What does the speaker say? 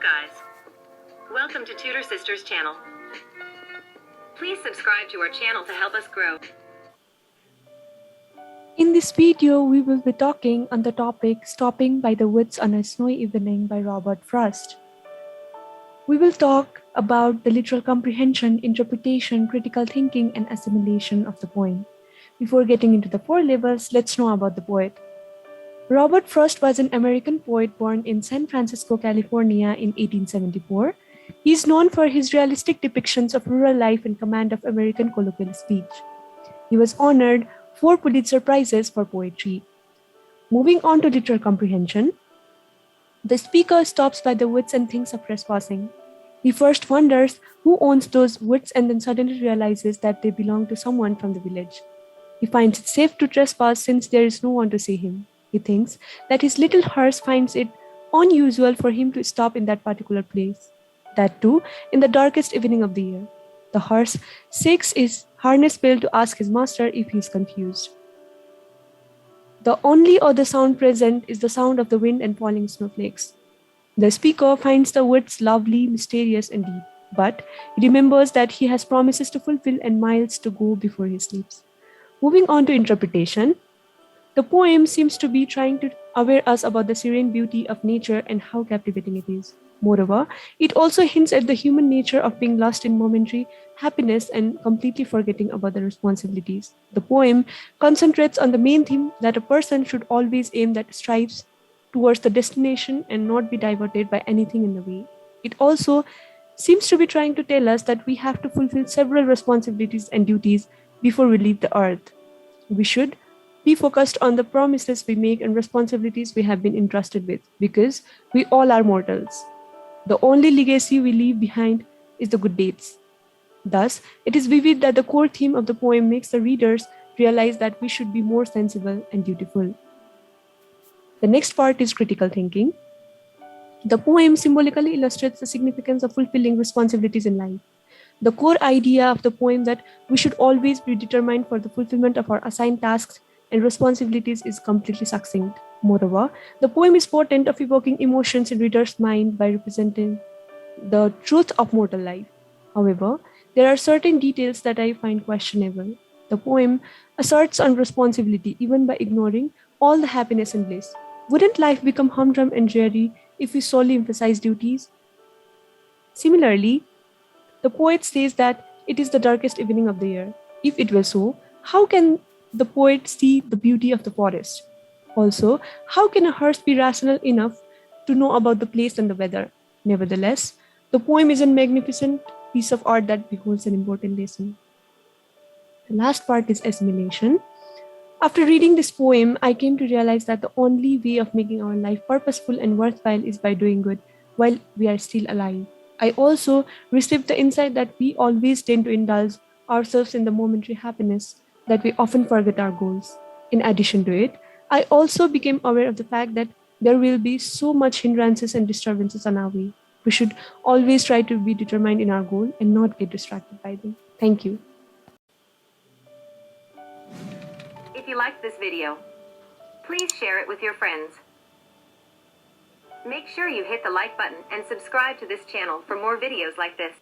guys. Welcome to Tutor Sisters channel. Please subscribe to our channel to help us grow. In this video, we will be talking on the topic Stopping by the Woods on a Snowy Evening by Robert Frost. We will talk about the literal comprehension, interpretation, critical thinking, and assimilation of the poem. Before getting into the four levels, let's know about the poet. Robert Frost was an American poet born in San Francisco, California in 1874. He is known for his realistic depictions of rural life and command of American colloquial speech. He was honored 4 Pulitzer Prizes for poetry. Moving on to literal comprehension, the speaker stops by the woods and thinks of trespassing. He first wonders who owns those woods and then suddenly realizes that they belong to someone from the village. He finds it safe to trespass since there is no one to see him. He thinks that his little horse finds it unusual for him to stop in that particular place. That too, in the darkest evening of the year. The horse shakes his harness bell to ask his master if he is confused. The only other sound present is the sound of the wind and falling snowflakes. The speaker finds the woods lovely, mysterious, and deep, but he remembers that he has promises to fulfill and miles to go before he sleeps. Moving on to interpretation, the poem seems to be trying to aware us about the serene beauty of nature and how captivating it is. Moreover, it also hints at the human nature of being lost in momentary happiness and completely forgetting about the responsibilities. The poem concentrates on the main theme that a person should always aim that strives towards the destination and not be diverted by anything in the way. It also seems to be trying to tell us that we have to fulfill several responsibilities and duties before we leave the earth. We should be focused on the promises we make and responsibilities we have been entrusted with, because we all are mortals. The only legacy we leave behind is the good deeds. Thus, it is vivid that the core theme of the poem makes the readers realize that we should be more sensible and dutiful. The next part is critical thinking. The poem symbolically illustrates the significance of fulfilling responsibilities in life. The core idea of the poem that we should always be determined for the fulfillment of our assigned tasks and responsibilities is completely succinct. Moreover, the poem is potent of evoking emotions in reader's mind by representing the truth of mortal life. However, there are certain details that I find questionable. The poem asserts on responsibility even by ignoring all the happiness and bliss. Wouldn't life become humdrum and dreary if we solely emphasize duties? Similarly, the poet says that it is the darkest evening of the year. If it were so, how can the poet see the beauty of the forest? Also, how can a horse be rational enough to know about the place and the weather? Nevertheless, the poem is a magnificent piece of art that beholds an important lesson. The last part is assimilation. After reading this poem, I came to realize that the only way of making our life purposeful and worthwhile is by doing good while we are still alive. I also received the insight that we always tend to indulge ourselves in the momentary happiness, that we often forget our goals. In addition to it, I also became aware of the fact that there will be so much hindrances and disturbances on our way. We should always try to be determined in our goal and not get distracted by them. Thank you. If you liked this video, please share it with your friends. Make sure you hit the like button and subscribe to this channel for more videos like this.